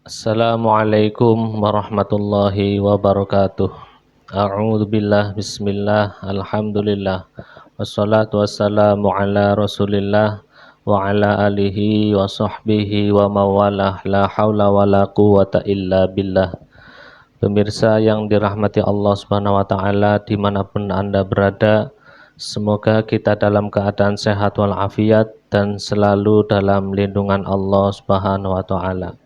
Assalamualaikum warahmatullahi wabarakatuh. A'udzu billah, bismillah, alhamdulillah. Wassalatu wassalamu ala Rasulillah wa ala alihi wa sahbihi wa mawalah. La haula wa la quwata illa billah. Pemirsa yang dirahmati Allah Subhanahu wa taala dimanapun Anda berada, semoga kita dalam keadaan sehat walafiat dan selalu dalam lindungan Allah Subhanahu wa taala.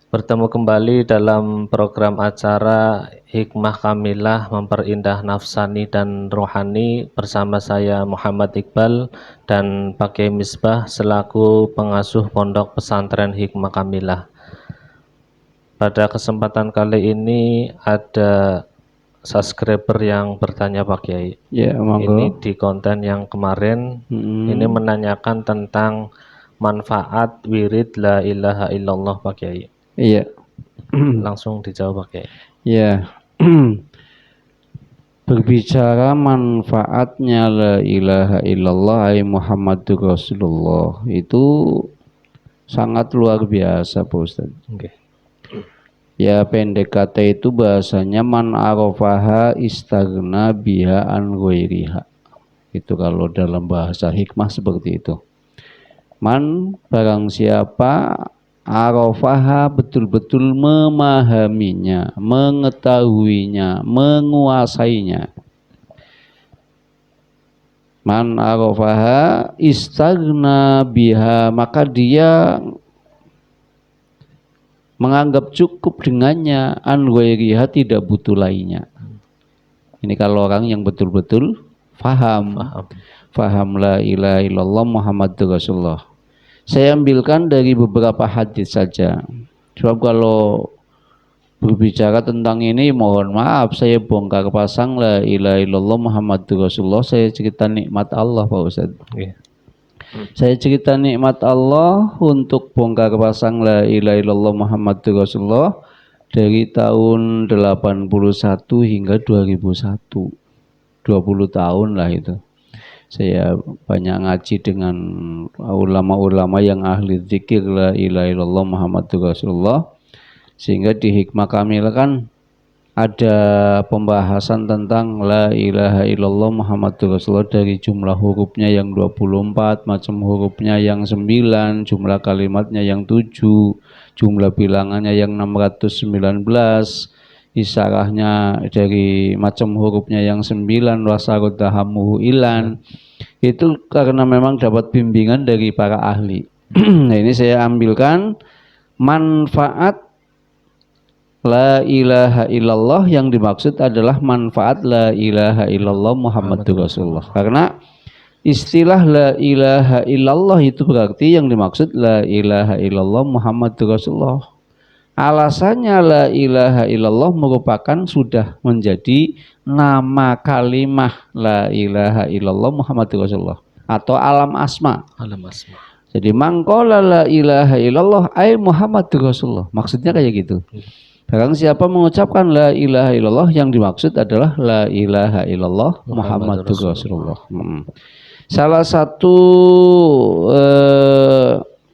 Bertemu kembali dalam program acara Hikmah Kamilah Memperindah Nafsani dan Rohani bersama saya Muhammad Iqbal dan Pak Kiai Misbah selaku pengasuh Pondok Pesantren Hikmah Kamilah. Pada kesempatan kali ini ada subscriber yang bertanya Pak Kiai. Ya, monggo. Ini di konten yang kemarin ini menanyakan tentang manfaat wirid la ilaha illallah Pak Kiai. Iya. Langsung dijawab Pak Kiai. Ya. Berbicara manfaatnya la ilaha illallah Muhammadur Rasulullah itu sangat luar biasa Pak Ustaz. Okay. Ya, pendek kata itu bahasanya man arafaha istaghna biha an ghairiha. Itu kalau dalam bahasa hikmah seperti itu. Man barang siapa arafaha betul-betul memahaminya, mengetahuinya, menguasainya. Man arafaha istaghna biha, maka dia menganggap cukup dengannya, an ghairiha, tidak butuh lainnya. Ini kalau orang yang betul-betul faham la ilaha illallah Muhammadur Rasulullah. Saya ambilkan dari beberapa hadis saja. Sebab kalau berbicara tentang ini, mohon maaf saya bongkar pasang la ilaha illallah Muhammadur Rasulullah. Saya cerita nikmat Allah Pak Ustaz. Saya cerita nikmat Allah untuk bongkar pasang la ilaha illallah Muhammadur Rasulullah dari tahun 81 hingga 2001. 20 tahun lah itu. Saya banyak ngaji dengan ulama-ulama yang ahli zikir la ilaha illallah Muhammadur Rasulullah, sehingga di Hikmah Kamilah kan ada pembahasan tentang la ilaha illallah Muhammadur Rasulullah dari jumlah hurufnya yang 24, macam hurufnya yang 9, jumlah kalimatnya yang 7, jumlah bilangannya yang 619, isyarahnya dari macam hurufnya yang 9, wasarodahamuhu ilan. Itu karena memang dapat bimbingan dari para ahli. Nah, ini saya ambilkan manfaat la ilaha illallah, yang dimaksud adalah manfaat la ilaha illallah Muhammadur Rasulullah. Karena istilah la ilaha illallah itu berarti yang dimaksud la ilaha illallah Muhammadur Rasulullah. Alasannya la ilaha illallah merupakan sudah menjadi nama kalimah la ilaha illallah Muhammadur Rasulullah atau alam asma. Alam asma. Jadi mangkola la ilaha illallah ay Muhammadur Rasulullah. Maksudnya kayak gitu. Barang siapa mengucapkan la ilaha illallah, yang dimaksud adalah la ilaha illallah Muhammadur Rasulullah. Salah satu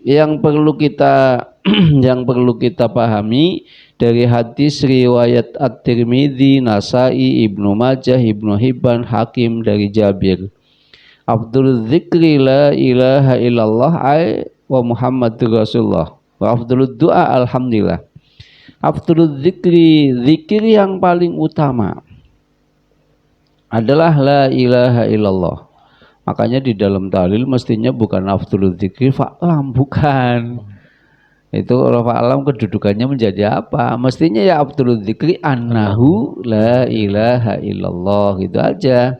yang perlu kita pahami dari hadis riwayat At-Tirmidzi, Nasai, Ibnu Majah, Ibnu Hibban, Hakim dari Jabir. Afdhul dzikri la ilaha illallah ay wa Muhammadur Rasulullah. Wa afdhulud du'a alhamdulillah. Afdhul dzikri, zikir yang paling utama adalah la ilaha illallah. Makanya di dalam tahlil mestinya bukan afdhul dzikri fa'lam, bukan. Itu kalau fa'lam kedudukannya menjadi apa? Mestinya ya afdhul dzikri annahu la ilaha illallah, gitu aja.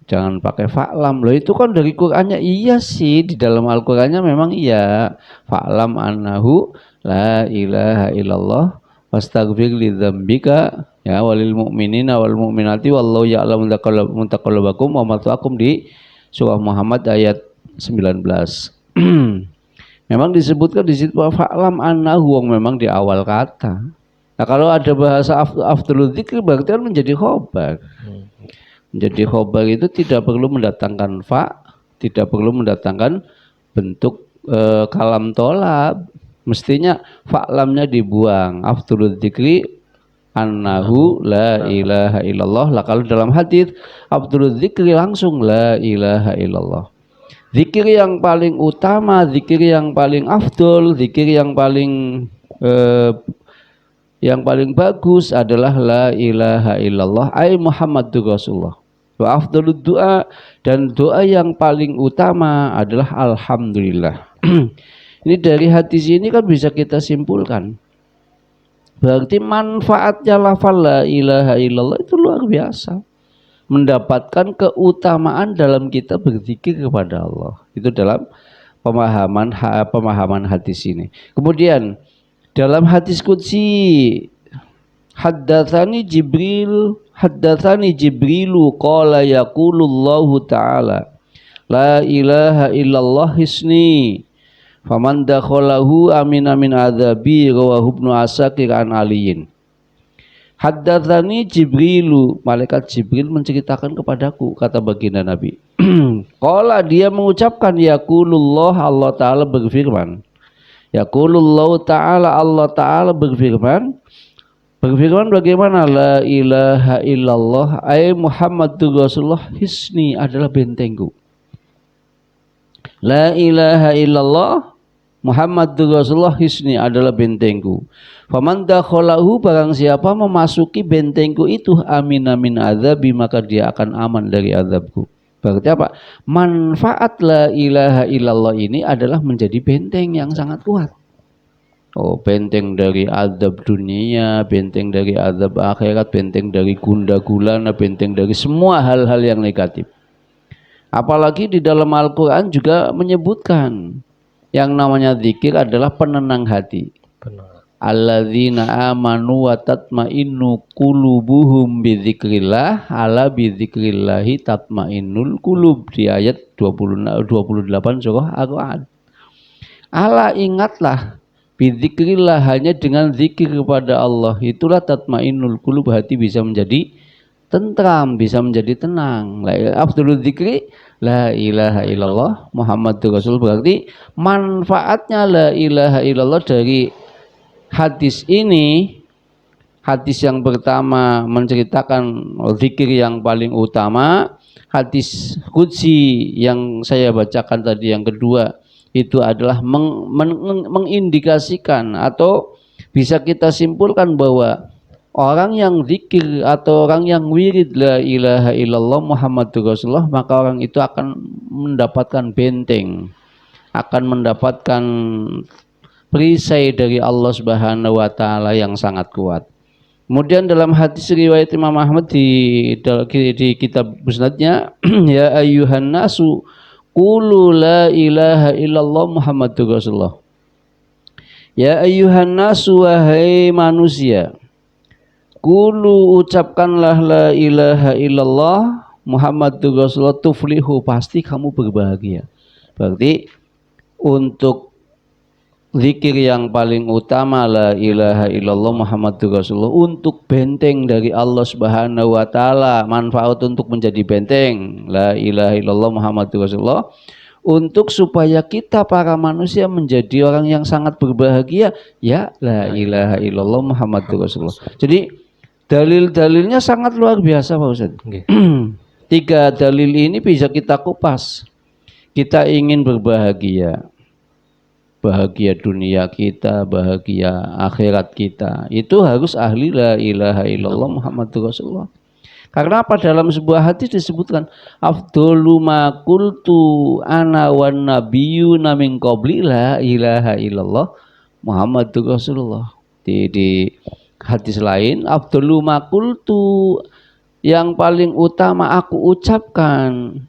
Jangan pakai fa'lam. Loh, itu kan dari Qur'annya. Iya sih, di dalam Al-Qur'annya memang iya. Fa'lam annahu la ilaha illallah wastaghfir lidzambika ya walil mu'minina wal mu'minati wallahu ya'lamu mutaqallabakum wa mathwaakum di surah Muhammad ayat 19. Memang disebutkan di situ fa'lam annahu, memang di awal kata. Nah, kalau ada bahasa afdhul dzikri berarti kan menjadi khobar. Menjadi khobar itu tidak perlu mendatangkan fa, tidak perlu mendatangkan bentuk kalam tolab. Mestinya fa'lamnya dibuang. Afdhalul dzikri annahu la ilaha illallah. Lah kalau dalam hadis afdhalul dzikri langsung la ilaha illallah. Zikir yang paling utama, zikir yang paling afdol, zikir yang paling bagus adalah la ilaha illallah ay Muhammadur Rasulullah. Wa afdhalud doa, dan doa yang paling utama adalah alhamdulillah. Ini dari hadis ini kan bisa kita simpulkan, berarti manfaatnya lafal la ilaha illallah itu luar biasa, mendapatkan keutamaan dalam kita berzikir kepada Allah. Itu dalam pemahaman hadis ini. Kemudian dalam hadis qudsi, haddatsani Jibrilu qala yaqulullahu ta'ala la ilaha illallah hisni faman dakhalahu amina min adzabi rawahu Ibnu Asakir an aliyin. Haddatsani Jibrilu, malaikat Jibril menceritakan kepadaku, kata baginda Nabi. Qala, dia mengucapkan yaqulullah, Allah Ta'ala berfirman. Yaqulullahu Ta'ala, Allah Ta'ala berfirman. Berfirman bagaimana? La ilaha illallah ay Muhammadur Rasulullah hisni, adalah bentengku. La ilaha illallah Muhammadur Rasulullah hisni, adalah bentengku. Faman dakhalahu, barang siapa memasuki bentengku itu, amin amin azabi, maka dia akan aman dari azabku. Berarti apa? Manfaat la ilaha illallah ini adalah menjadi benteng yang sangat kuat. Oh, benteng dari azab dunia, benteng dari azab akhirat, benteng dari gundah gulana, benteng dari semua hal-hal yang negatif. Apalagi di dalam Al-Quran juga menyebutkan yang namanya zikir adalah penenang hati. Alladzina amanu wa tatmainnu qulubuhum bidzikrillah, ala bidzikrillahi tatmainnul qulub, di ayat 28 surah Ar-Ra'd. Ala, ingatlah, bidzikrillah, hanya dengan zikir kepada Allah itulah tatmainnul qulub, hati bisa menjadi tentram, bisa menjadi tenang. Afdhalul dzikri la ilaha illallah Muhammadur Rasul. Berarti manfaatnya la ilaha illallah dari hadis ini, hadis yang pertama menceritakan zikir yang paling utama, hadis qudsi yang saya bacakan tadi yang kedua itu adalah mengindikasikan atau bisa kita simpulkan bahwa orang yang zikir atau orang yang wirid la ilaha illallah Muhammadur Rasulullah, maka orang itu akan mendapatkan benteng, akan mendapatkan perisai dari Allah Subhanahu wa taala yang sangat kuat. Kemudian dalam hadis riwayat Imam Ahmad di kitab musnadnya, ya ayyuhan nasu qulu la ilaha illallah Muhammadur Rasulullah. Ya ayyuhan nasu, wahai manusia, qulu, ucapkanlah la ilaha illallah Muhammadur Rasulullah, tuflihu, pasti kamu berbahagia. Berarti untuk zikir yang paling utama la ilaha illallah Muhammadur Rasulullah, untuk benteng dari Allah Subhanahu wa taala, manfaat untuk menjadi benteng la ilaha illallah Muhammadur Rasulullah, untuk supaya kita para manusia menjadi orang yang sangat berbahagia, ya la ilaha illallah Muhammadur Rasulullah. Jadi dalil-dalilnya sangat luar biasa Pak Ustaz. Okay. 3 dalil ini bisa kita kupas. Kita ingin berbahagia, bahagia dunia kita, bahagia akhirat kita, itu harus ahli la ilaha illallah Muhammadur Rasulullah. Karena apa? Dalam sebuah hadis disebutkan afdhalu ma qultu ana wan nabiyyuna min qabli la ilaha illallah Muhammadur Rasulullah. Di hadis lain, afdhalu ma qultu, yang paling utama aku ucapkan,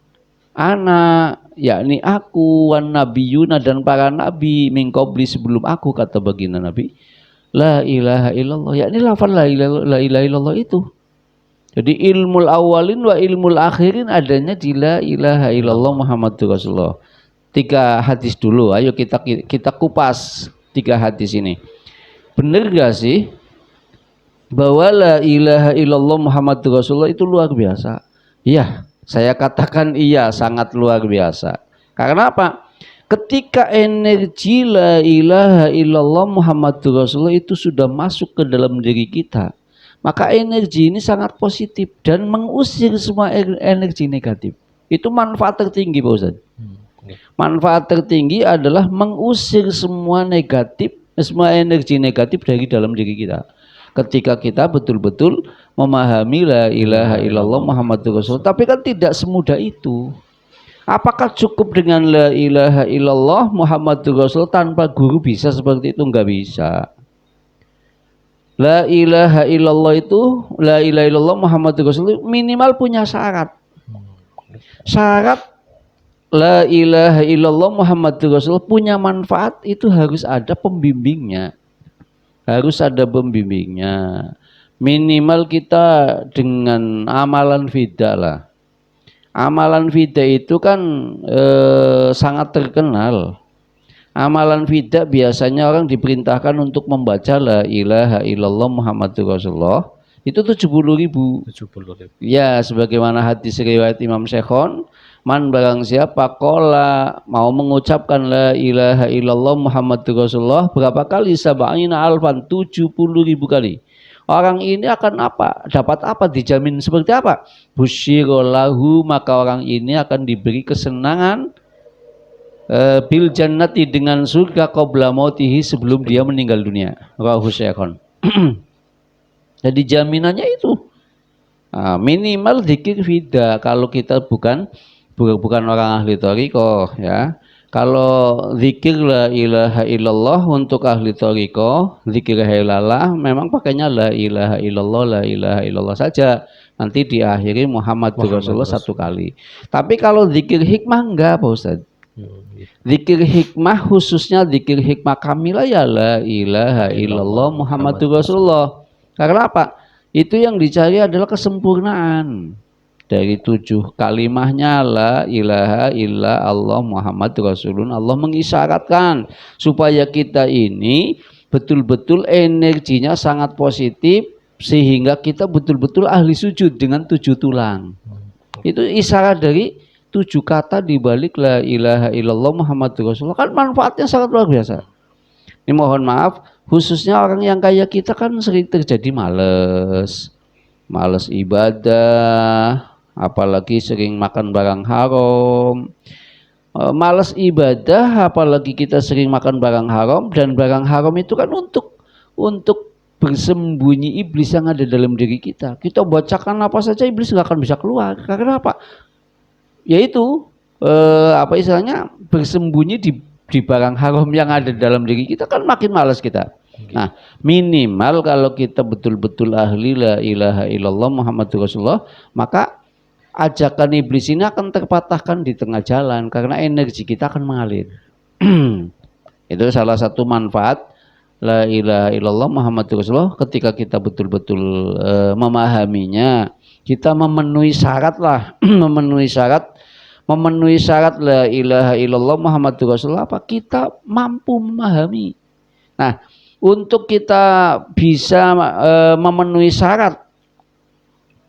ana, yakni aku, wan nabiyuna, dan para nabi, min qabli, sebelum aku, kata baginda Nabi, la ilaha illallah, yakni lafaz la ilaha illallah itu. Jadi ilmul awalin wa ilmul akhirin adanya di la ilaha illallah Muhammadur Rasulullah. 3 hadis dulu, ayo kita kupas 3 hadis ini. Benar gak sih bahwa la ilaha illallah Muhammadur Rasulullah itu luar biasa? Iya, saya katakan iya, sangat luar biasa. Karena apa? Ketika energi la ilaha illallah Muhammadur Rasulullah itu sudah masuk ke dalam diri kita, maka energi ini sangat positif dan mengusir semua energi negatif. Itu manfaat tertinggi Pak Ustadz. Manfaat tertinggi adalah mengusir semua negatif, semua energi negatif dari dalam diri kita. Ketika kita betul-betul memahami la ilaha illallah Muhammadur Rasulullah. Tapi kan tidak semudah itu. Apakah cukup dengan la ilaha illallah Muhammadur Rasulullah tanpa guru bisa seperti itu? Enggak bisa. La ilaha illallah itu, la ilaha illallah Muhammadur Rasulullah minimal punya syarat. Syarat la ilaha illallah Muhammadur Rasulullah punya manfaat itu harus ada pembimbingnya. Harus ada pembimbingnya. Minimal kita dengan amalan fidah lah. Amalan fidah itu kan sangat terkenal. Amalan fidah biasanya orang diperintahkan untuk membaca la ilaha illallah Muhammadur Rasulullah itu 70.000. 70.000. Ya, sebagaimana hadis riwayat Imam Syekhon, man barang siapa qala mau mengucapkan la ilaha illallah Muhammadur Rasulullah berapa kali? Sab'ina alfan, 70.000 kali. Orang ini akan apa? Dapat apa? Dijamin seperti apa? Busyirolahu, maka orang ini akan diberi kesenangan bil jannati dengan surga qabla mautihi, sebelum dia meninggal dunia. Rawahu Syekhon. Jadi jaminannya itu minimal dzikir fidah. Kalau kita bukan orang ahli thariqah ya. Kalau zikir la ilaha illallah untuk ahli thariqah, zikir hailalah memang pakainya la ilaha illallah saja. Nanti diakhiri Muhammadur Rasulullah satu kali. Tapi kalau zikir hikmah enggak Pak Ustaz. Zikir hikmah, khususnya zikir hikmah kamilah ya la ilaha illallah Muhammadur Rasulullah. Karena apa? Itu yang dicari adalah kesempurnaan. Dari 7 kalimahnya la ilaha illa Allah Muhammad Rasulun, Allah mengisyaratkan supaya kita ini betul-betul energinya sangat positif sehingga kita betul-betul ahli sujud dengan 7 tulang. Itu isyarat dari 7 kata di balik la ilaha illallah Muhammad Rasulullah, kan manfaatnya sangat luar biasa. Ini mohon maaf, khususnya orang yang kayak kita kan sering terjadi males ibadah, apalagi sering makan barang haram. Malas ibadah, apalagi kita sering makan barang haram, dan barang haram itu kan untuk bersembunyi iblis yang ada dalam diri kita. Kita bacakan apa saja iblis nggak akan bisa keluar. Karena apa? Yaitu apa istilahnya, bersembunyi di barang haram yang ada dalam diri kita, kan makin malas kita. Nah, minimal kalau kita betul-betul ahli la ilaha illallah Muhammadur Rasulullah, maka ajakan iblis ini akan terpatahkan di tengah jalan karena energi kita akan mengalir. Itu salah satu manfaat la ilaha illallah Muhammadur Rasulullah. Ketika kita betul-betul memahaminya, kita memenuhi syarat lah, memenuhi syarat la ilaha illallah Muhammadur Rasulullah, apa? Kita mampu memahami. Nah, untuk kita bisa memenuhi syarat,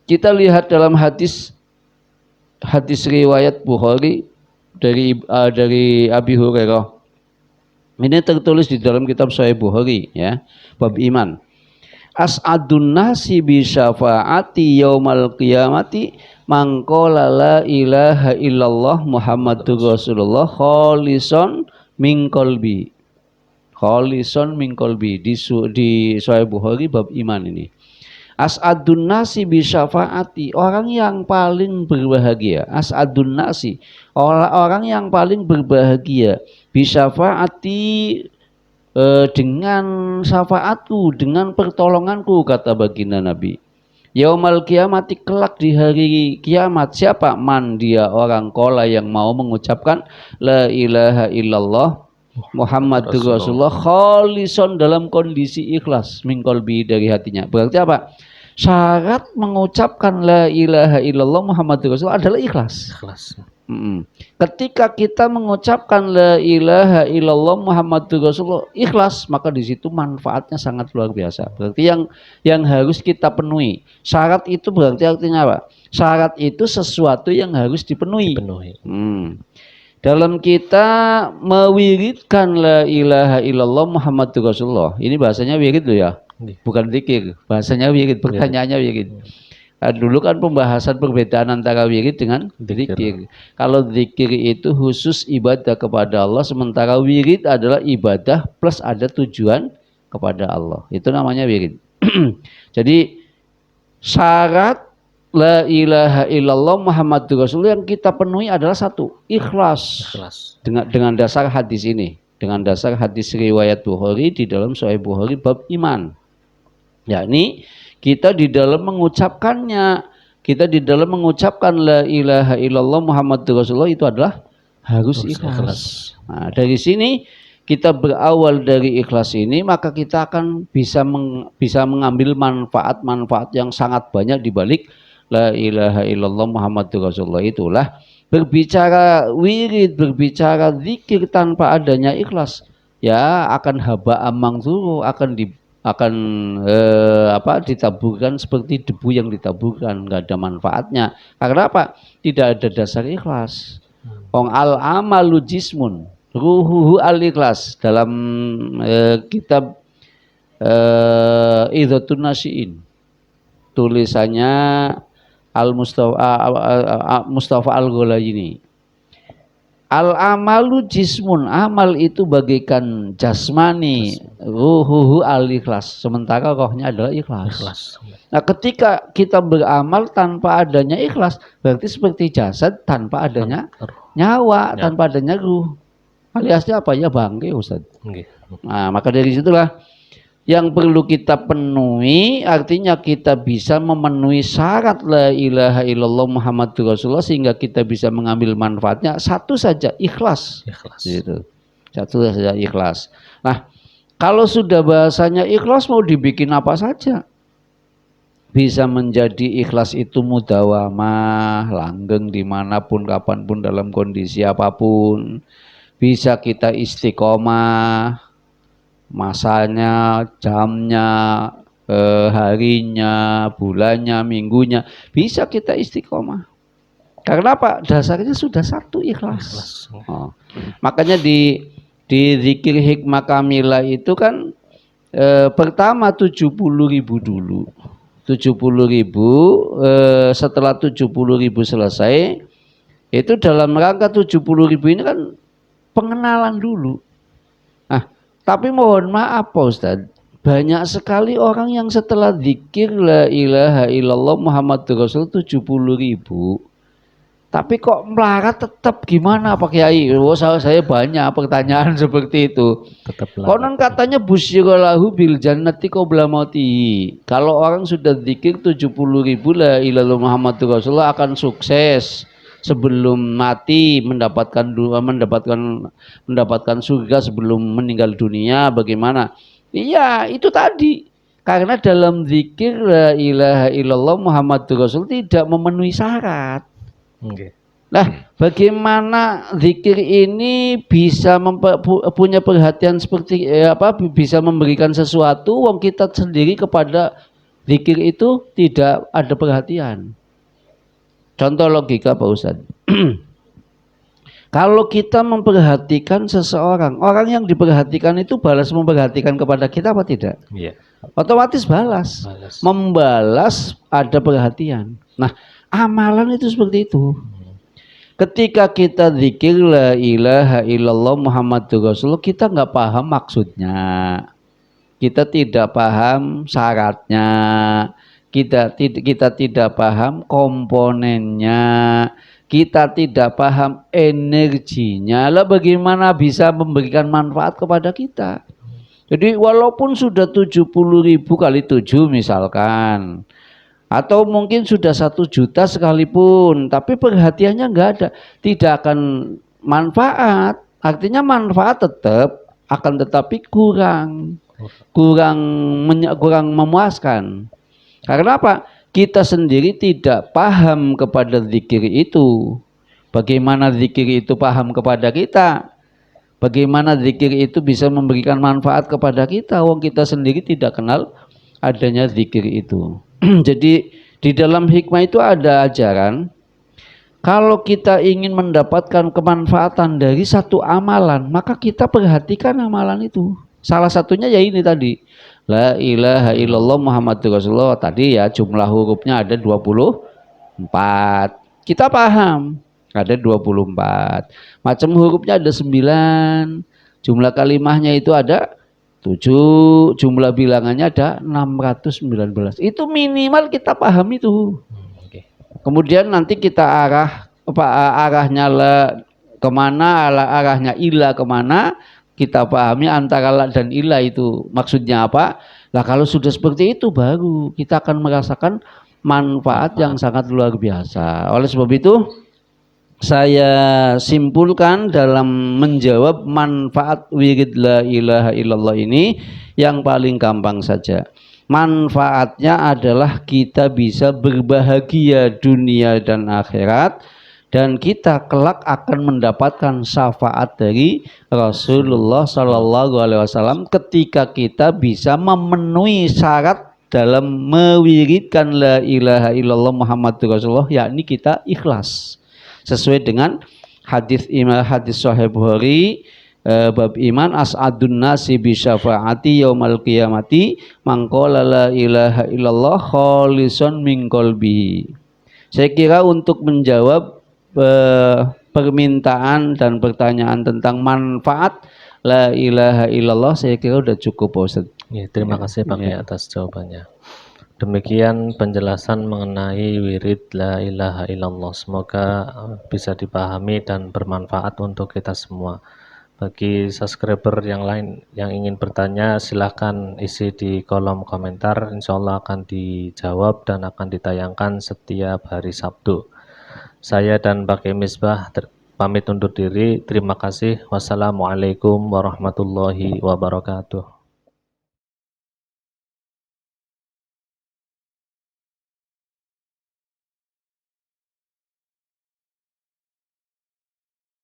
kita lihat dalam hadis riwayat Bukhari dari Abi Hurairah. Ini tertulis di dalam kitab Sahih Bukhari ya, bab iman. As'adun nasi bi syafaati yaumal qiyamati man qala la ilaha illallah Muhammadur Rasulullah khalisan min qalbi. Khalisan min qalbi, di Sahih Bukhari bab iman ini. As'adun nasi bi syafaati, orang yang paling berbahagia. As'adun nasi, orang yang paling berbahagia bi syafaati, dengan syafaatku, dengan pertolonganku, kata baginda Nabi. Yaumal kiamati, kelak di hari kiamat. Siapa? Man, dia orang qala yang mau mengucapkan la ilaha illallah Muhammadur Rasulullah khalisan, dalam kondisi ikhlas min qalbi, dari hatinya. Berarti apa? Syarat mengucapkan la ilaha illallah Muhammadur Rasulullah adalah ikhlas. Ketika kita mengucapkan la ilaha illallah Muhammadur Rasulullah ikhlas, maka di situ manfaatnya sangat luar biasa. Berarti yang harus kita penuhi. Syarat itu berarti artinya apa? Syarat itu sesuatu yang harus dipenuhi. dalam kita mewiridkan la ilaha illallah Muhammadur Rasulullah. Ini bahasanya wirid loh ya, bukan zikir. Bahasanya wirid, pertanyaannya wirid. Nah, dulu kan pembahasan perbedaan antara wirid dengan zikir. Kalau zikir itu khusus ibadah kepada Allah, sementara wirid adalah ibadah plus ada tujuan kepada Allah. Itu namanya wirid. Jadi syarat la ilaha illallah Muhammadur Rasulullah yang kita penuhi adalah satu, ikhlas. Dengan dasar hadis ini, dengan dasar hadis riwayat Bukhari di dalam Sahih Bukhari bab iman. Yakni kita di dalam mengucapkannya, kita di dalam mengucapkan la ilaha illallah Muhammadur Rasulullah itu adalah harus ikhlas. Nah, dari sini kita berawal dari ikhlas ini, maka kita akan bisa mengambil manfaat-manfaat yang sangat banyak di balik la ilaha illallah Muhammadur Rasulullah. Itulah berbicara wirid, berbicara zikir tanpa adanya ikhlas, ya akan haba amang turu, akan ditaburkan seperti debu yang ditaburkan, nggak ada manfaatnya. Karena apa? Tidak ada dasar ikhlas. Ong al amalu jismun, ruhuhu al ikhlas, dalam kitab Idhatun Nasiin, tulisannya Al Mustafa Al Gholayini. Al amalu jismun, amal itu bagaikan jasmani, ruhuhu al ikhlas, sementara rohnya adalah ikhlas. Nah, ketika kita beramal tanpa adanya ikhlas, berarti seperti jasad tanpa adanya nyawa, tanpa adanya ruh. Aliasnya apa ya, bangke Ustaz. Nah, maka dari situlah yang perlu kita penuhi, artinya kita bisa memenuhi syarat la ilaha illallah Muhammadur Rasulullah sehingga kita bisa mengambil manfaatnya. Satu saja, ikhlas. Gitu. Satu saja, ikhlas. Nah, kalau sudah bahasanya ikhlas, mau dibikin apa saja bisa menjadi ikhlas. Itu mudawamah, langgeng dimanapun, kapanpun, dalam kondisi apapun. Bisa kita istiqomah, masanya, jamnya, harinya, bulannya, minggunya, bisa kita istiqomah. Karena apa? Dasarnya sudah satu, ikhlas. Oh. Makanya di zikir hikmah kamilah itu kan pertama 70.000 dulu. 70.000, setelah 70.000 selesai, itu dalam rangka 70.000 ini kan pengenalan dulu. Tapi mohon maaf Pak Ustadz, banyak sekali orang yang setelah zikir la ilaha illallah Muhammadur Rasul 70.000, tapi kok melarat tetap, gimana Pak Kiai? Oh, saya banyak pertanyaan seperti itu. Konon katanya busyiralahu bil jannati qabla mauti. Kalau orang sudah zikir 70.000 la ilaha illallah Muhammadur Rasulullah akan sukses sebelum mati, mendapatkan surga sebelum meninggal dunia. Bagaimana? Iya, itu tadi. Karena dalam zikir la ilaha illallah Muhammadur Rasul tidak memenuhi syarat. Nah, bagaimana zikir ini bisa punya perhatian seperti bisa memberikan sesuatu, wong kita sendiri kepada zikir itu tidak ada perhatian. Contoh logika Pak Ustadz. Kalau kita memperhatikan seseorang, orang yang diperhatikan itu balas memperhatikan kepada kita apa tidak? Iya. Otomatis balas. Membalas ada perhatian. Nah, amalan itu seperti itu. Ketika kita zikir la ilaha illallah Muhammadur Rasulullah, kita nggak paham maksudnya. Kita tidak paham syaratnya. Kita tidak paham komponennya, kita tidak paham energinya. Lah bagaimana bisa memberikan manfaat kepada kita? Jadi walaupun sudah 70.000 kali 7 misalkan, atau mungkin sudah 1 juta sekalipun, tapi perhatiannya enggak ada, tidak akan manfaat. Artinya manfaat tetap akan, tetapi kurang memuaskan. Karena apa? Kita sendiri tidak paham kepada zikir itu. Bagaimana zikir itu paham kepada kita? Bagaimana zikir itu bisa memberikan manfaat kepada kita? Wong kita sendiri tidak kenal adanya zikir itu. Jadi di dalam hikmah itu ada ajaran Kalau kita ingin mendapatkan kemanfaatan dari satu amalan, maka kita perhatikan amalan itu. Salah satunya ya ini tadi. La ilaha illallah Muhammadur Rasulullah. Tadi ya jumlah hurufnya ada 24. Kita paham. Ada 24. Macam hurufnya ada 9. Jumlah kalimahnya itu ada 7. Jumlah bilangannya ada 619. Itu minimal kita paham itu. Kemudian nanti kita arahnya kemana, arahnya ila kemana, kita pahami antara la dan ila itu maksudnya apa. Nah kalau sudah seperti itu baru kita akan merasakan manfaat yang sangat luar biasa. Oleh sebab itu saya simpulkan dalam menjawab manfaat wirid la ilaha illallah ini yang paling gampang saja. Manfaatnya adalah kita bisa berbahagia dunia dan akhirat, dan kita kelak akan mendapatkan syafaat dari Rasulullah Shallallahu Alaihi Wasallam ketika kita bisa memenuhi syarat dalam mewiridkan la ilaha illallah Muhammadur Rasulullah, yakni kita ikhlas sesuai dengan hadis Sahih Bukhari. Bab iman as'adun nasi bi syafaati yaumal qiyamati man qala la ilaha illallah khalisan min qalbi. Saya kira untuk menjawab permintaan dan pertanyaan tentang manfaat la ilaha illallah saya kira sudah cukup, Pak Ustaz. Ya, terima kasih Pak Kiai atas jawabannya. Demikian penjelasan mengenai wirid la ilaha illallah. Semoga bisa dipahami dan bermanfaat untuk kita semua. Bagi subscriber yang lain yang ingin bertanya, silahkan isi di kolom komentar. Insya Allah akan dijawab dan akan ditayangkan setiap hari Sabtu. Saya dan Pak Kiai Misbah pamit undur diri. Terima kasih. Wassalamualaikum warahmatullahi wabarakatuh.